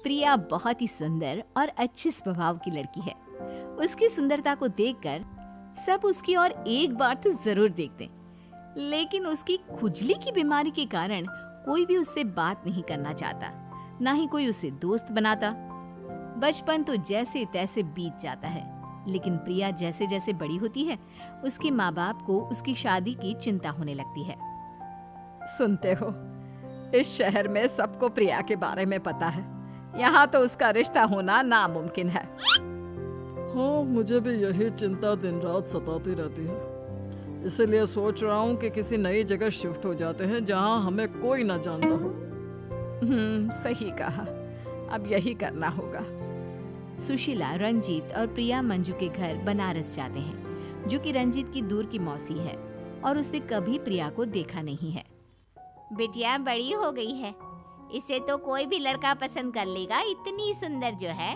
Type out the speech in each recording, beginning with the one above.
प्रिया बहुत ही सुंदर और अच्छे स्वभाव की लड़की है। उसकी सुंदरता को देखकर सब उसकी ओर एक बार तो जरूर देखते, लेकिन उसकी खुजली की बीमारी के कारण कोई भी उससे बात नहीं करना चाहता, ना ही कोई उसे दोस्त बनाता। बचपन तो जैसे तैसे बीत जाता है, लेकिन प्रिया जैसे जैसे बड़ी होती है, उसके माँ बाप को उसकी शादी की चिंता होने लगती है। सुनते हो, इस शहर में सबको प्रिया के बारे में पता है। यहाँ तो उसका रिश्ता होना नामुमकिन है। हाँ, मुझे भी यही चिंता दिन रात सताती रहती है। इसीलिए सोच रहा हूँ कि किसी नई जगह शिफ्ट हो जाते हैं जहाँ हमें कोई ना जानता हो। सही कहा, अब यही करना होगा। सुशीला, रंजीत और प्रिया मंजू के घर बनारस जाते हैं, जो कि रंजीत की दूर की मौसी है और उसने कभी प्रिया को देखा नहीं है। बिटिया बड़ी हो गई है, इसे तो कोई भी लड़का पसंद कर लेगा, इतनी सुंदर जो है।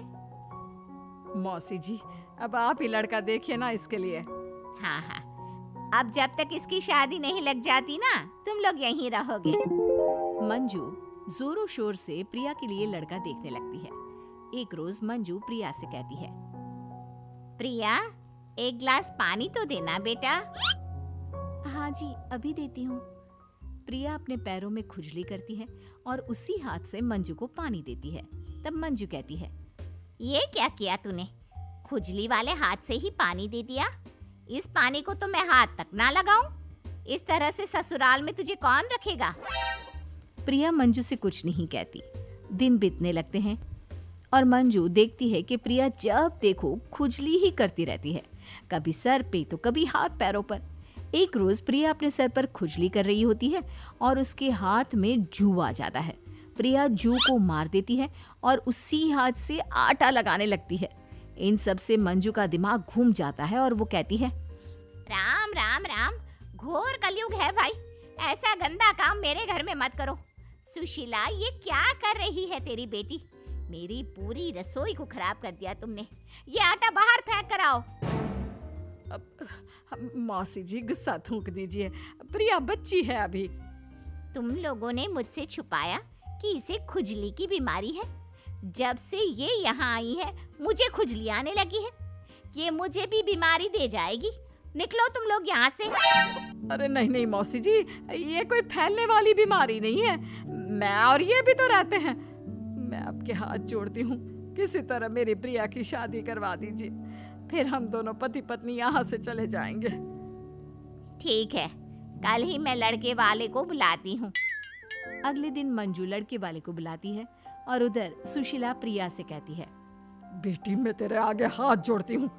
मौसी जी, अब आप ही लड़का देखिए ना इसके लिए। हाँ हाँ, अब जब तक इसकी शादी नहीं लग जाती ना, तुम लोग यहीं रहोगे। मंजू जोरों शोर से प्रिया के लिए लड़का देखने लगती है। एक रोज मंजू प्रिया से कहती है, प्रिया, एक ग्लास पानी तो देना बेटा। हाँ जी, अभी देती हूँ। प्रिया अपने पैरों में खुजली करती है और उसी हाथ से मंजू को पानी देती है। तब मंजू कहती है, ये क्या किया तूने? खुजली वाले हाथ से ही पानी दे दिया। इस पानी को तो मैं हाथ तक ना लगाऊं। इस तरह से ससुराल में तुझे कौन रखेगा? प्रिया मंजू से कुछ नहीं कहती। दिन बीतने लगते हैं और मंजू देखती है कि प्रिया जब देखो खुजली ही करती रहती है, कभी सर पे तो कभी हाथ पैरों पर। एक रोज प्रिया अपने सर पर खुजली कर रही होती है और उसके हाथ में जू आ जाता है। प्रिया जू को मार देती है और उसी हाथ से आटा लगाने लगती है। इन सब से मंजू का दिमाग घूम जाता है और वो कहती है, राम राम राम, घोर कलयुग है भाई, ऐसा गंदा काम मेरे घर में मत करो। सुशीला, ये क्या कर रही है तेरी बेटी? मेरी पूरी रसोई को खराब कर दिया तुमने। ये आटा बाहर फेंक कर आओ। मौसी जी, गुस्सा थूक दीजिए, प्रिया बच्ची है अभी। तुम लोगों ने मुझसे छुपाया कि इसे खुजली की बीमारी है। जब से ये यहाँ आई है, मुझे खुजली आने लगी है। ये मुझे भी बीमारी दे जाएगी। निकलो तुम लोग यहाँ से। अरे नहीं नहीं मौसी जी, ये कोई फैलने वाली बीमारी नहीं है। मैं और ये भी तो रहते हैं। मैं आपके हाथ जोड़ती हूँ, किसी तरह मेरी प्रिया की शादी करवा दीजिए, फिर हम दोनों पति पत्नी यहाँ से चले जाएंगे। ठीक है, कल ही मैं लड़के वाले को बुलाती हूँ। अगले दिन मंजू लड़के वाले को बुलाती है और उधर सुशीला प्रिया से कहती है, बेटी, मैं तेरे आगे हाथ जोड़ती हूँ,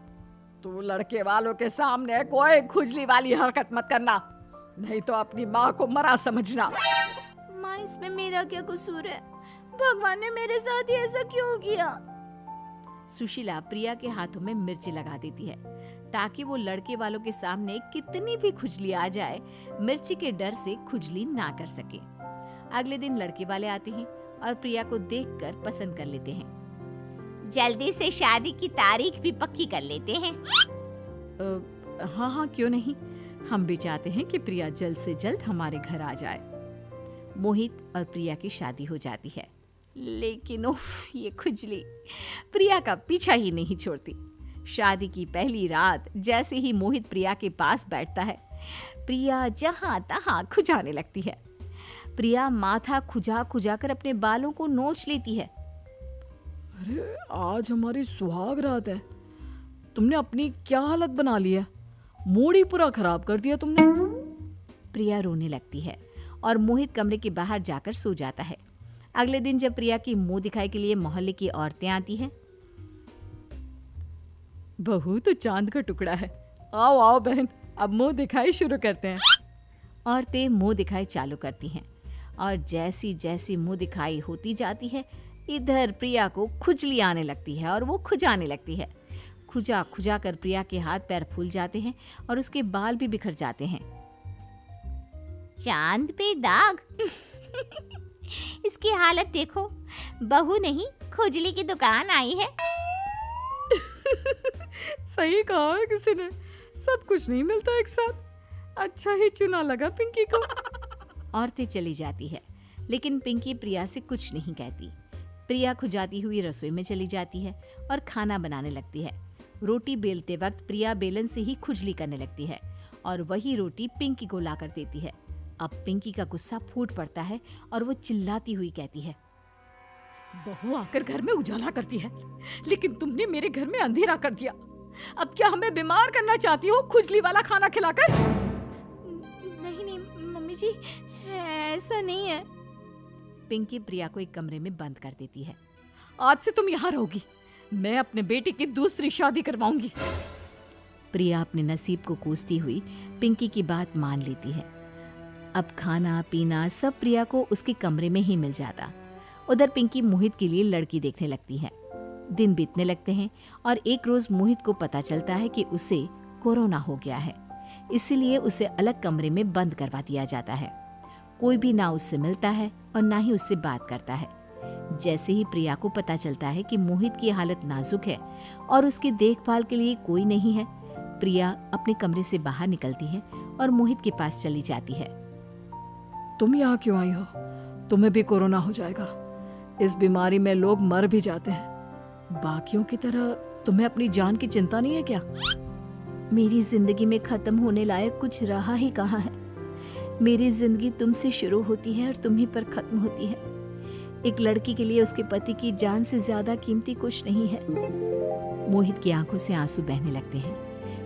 तू लड़के वालों के सामने कोई खुजली वाली हरकत मत करना, नहीं तो अपनी माँ को मरा समझना। माँ, इसमें मेरा क्या कसूर है? भगवान ने मेरे साथ ही ऐसा क्यों किया? सुशीला प्रिया के हाथों में मिर्ची लगा देती है ताकि वो लड़के वालों के सामने कितनी भी खुजली आ जाए, मिर्ची के डर से खुजली ना कर सके। अगले दिन लड़के वाले आते हैं और प्रिया को देखकर पसंद कर लेते हैं। जल्दी से शादी की तारीख भी पक्की कर लेते हैं। हाँ हाँ, क्यों नहीं। हम भी चाहते हैं कि प्रिया जल्द से जल्द हमारे घर आ जाए। मोहित और प्रिया की शादी हो जाती है, लेकिन उफ, ये खुजली प्रिया का पीछा ही नहीं छोड़ती। शादी की पहली रात जैसे ही मोहित प्रिया के पास बैठता है, प्रिया जहां तहां खुजाने लगती है। प्रिया माथा खुजा खुजा कर अपने बालों को नोच लेती है। अरे, आज हमारी सुहाग रात है, तुमने अपनी क्या हालत बना ली है? मूड ही पूरा खराब कर दिया तुमने। प्रिया रोने लगती है और मोहित कमरे के बाहर जाकर सो जाता है। अगले दिन जब प्रिया की मुंह दिखाई के लिए मोहल्ले की औरतें आती हैं, बहू तो चांद का टुकड़ा है, आओ आओ बहन, अब मुंह दिखाई शुरू करते हैं। औरतें मुंह दिखाई चालू करती हैं और जैसी जैसी मुंह दिखाई होती जाती है, इधर प्रिया को खुजली आने लगती है और वो खुजाने लगती है। खुजा खुजा कर प्रिया के हाथ पैर फूल जाते हैं और उसके बाल भी बिखर जाते हैं। चांद पे दाग। इसकी हालत देखो, बहू नहीं खुजली की दुकान आई है। सही कहा है किसी ने, सब कुछ नहीं मिलता एक साथ। अच्छा ही चुना लगा पिंकी को। औरतें चली जाती है, लेकिन पिंकी प्रिया से कुछ नहीं कहती। प्रिया खुजाती हुई रसोई में चली जाती है और खाना बनाने लगती है। रोटी बेलते वक्त प्रिया बेलन से ही खुजली करने लगती है और वही रोटी पिंकी को लाकर देती है। अब पिंकी का गुस्सा फूट पड़ता है और वो चिल्लाती हुई कहती है, बहू आकर घर में उजाला करती है, लेकिन तुमने मेरे घर में अंधेरा कर दिया। अब क्या हमें बीमार करना चाहती हो खुजली वाला खाना खिलाकर? नहीं नहीं मम्मी जी, ऐसा नहीं है। पिंकी प्रिया को एक कमरे में बंद कर देती है। आज से तुम यहाँ रहोगी, मैं अपने बेटे की दूसरी शादी करवाऊंगी। प्रिया अपने नसीब को कोसती हुई पिंकी की बात मान लेती है। अब खाना पीना सब प्रिया को उसके कमरे में ही मिल जाता। उधर पिंकी मोहित के लिए लड़की देखने लगती है। दिन बीतने लगते हैं और एक रोज मोहित को पता चलता है कि उसे कोरोना हो गया है, इसीलिए उसे अलग कमरे में बंद करवा दिया जाता है। कोई भी ना उससे मिलता है और ना ही उससे बात करता है। जैसे ही प्रिया को पता चलता है कि मोहित की हालत नाजुक है और उसकी देखभाल के लिए कोई नहीं है, प्रिया अपने कमरे से बाहर निकलती है और मोहित के पास चली जाती है। तुम यहाँ क्यों आई हो? तुम्हें भी कोरोना हो जाएगा। इस बीमारी में लोग मर भी जाते हैं। बाकियों की तरह तुम्हें अपनी जान की चिंता नहीं है क्या? मेरी जिंदगी में खत्म होने लायक कुछ रहा ही कहाँ है। मेरी जिंदगी तुमसे शुरू होती है और तुम ही पर खत्म होती है। एक लड़की के लिए उसके पति की जान से ज्यादा कीमती कुछ नहीं है। मोहित की आंखों से आंसू बहने लगते हैं।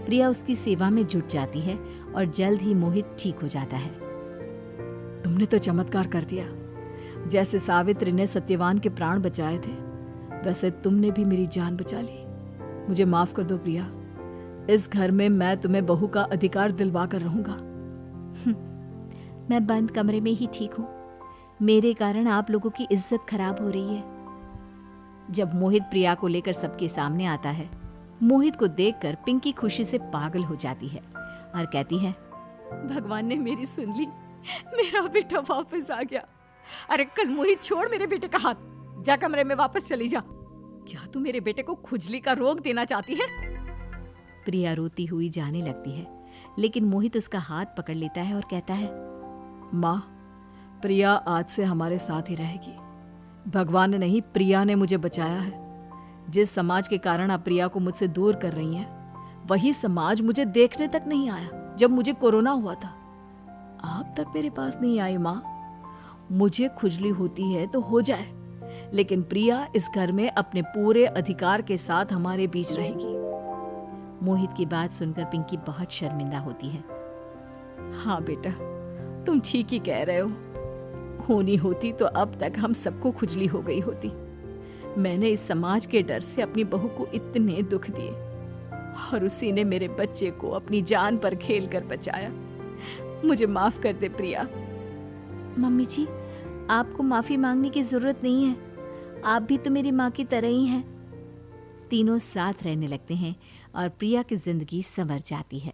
प्रिया उसकी सेवा में जुट जाती है और जल्द ही मोहित ठीक हो जाता है। तुमने तो चमत्कार कर दिया। जैसे सावित्री ने सत्यवान के प्राण बचाए थे, वैसे तुमने भी मेरी जान बचा ली। मुझे माफ कर दो प्रिया। इस घर में मैं तुम्हें बहू का अधिकार दिलवा कर रहूंगा। मैं बंद कमरे में ही ठीक हूँ। मेरे कारण आप लोगों की इज्जत खराब हो रही है। जब मोहित प्रिया को लेकर सबके सामने आता है, मोहित को देखकर पिंकी खुशी से पागल हो जाती है और कहती है, भगवान ने मेरी सुन ली, मेरा बेटा वापस आ गया। अरे कल मोहित, छोड़ मेरे बेटे का हाथ, जा कमरे में वापस चली जा। क्या तू मेरे बेटे को खुजली का रोग देना चाहती है? प्रिया रोती हुई जाने लगती है, लेकिन मोहित उसका हाथ पकड़ लेता है और कहता है, माँ, प्रिया आज से हमारे साथ ही रहेगी। भगवान ने नहीं, प्रिया ने मुझे बचाया है। जिस समाज के कारण आप प्रिया को मुझसे दूर कर रही हैं, वही समाज मुझे देखने तक नहीं आया जब मुझे कोरोना हुआ था। आप तक मेरे पास नहीं आई माँ। मुझे खुजली होती है तो हो जाए, लेकिन प्रिया इस घर में अपने पूरे अधिकार के साथ हमारे बीच रहेगी। मोहित की बात सुनकर पिंकी बहुत शर्मिंदा होती है। हाँ बेटा, तुम ठीक ही कह रहे हो। होनी होती तो अब तक हम सबको खुजली हो गई होती। मैंने इस समाज के डर से अपनी बहू को इतने दुख दिए और उसी ने मेरे बच्चे को अपनी जान पर खेल कर बचाया। मुझे माफ कर दे प्रिया। मम्मी जी, आपको माफी मांगने की जरूरत नहीं है। आप भी तो मेरी माँ की तरह ही हैं। तीनों साथ रहने लगते हैं और प्रिया की जिंदगी संवर जाती है।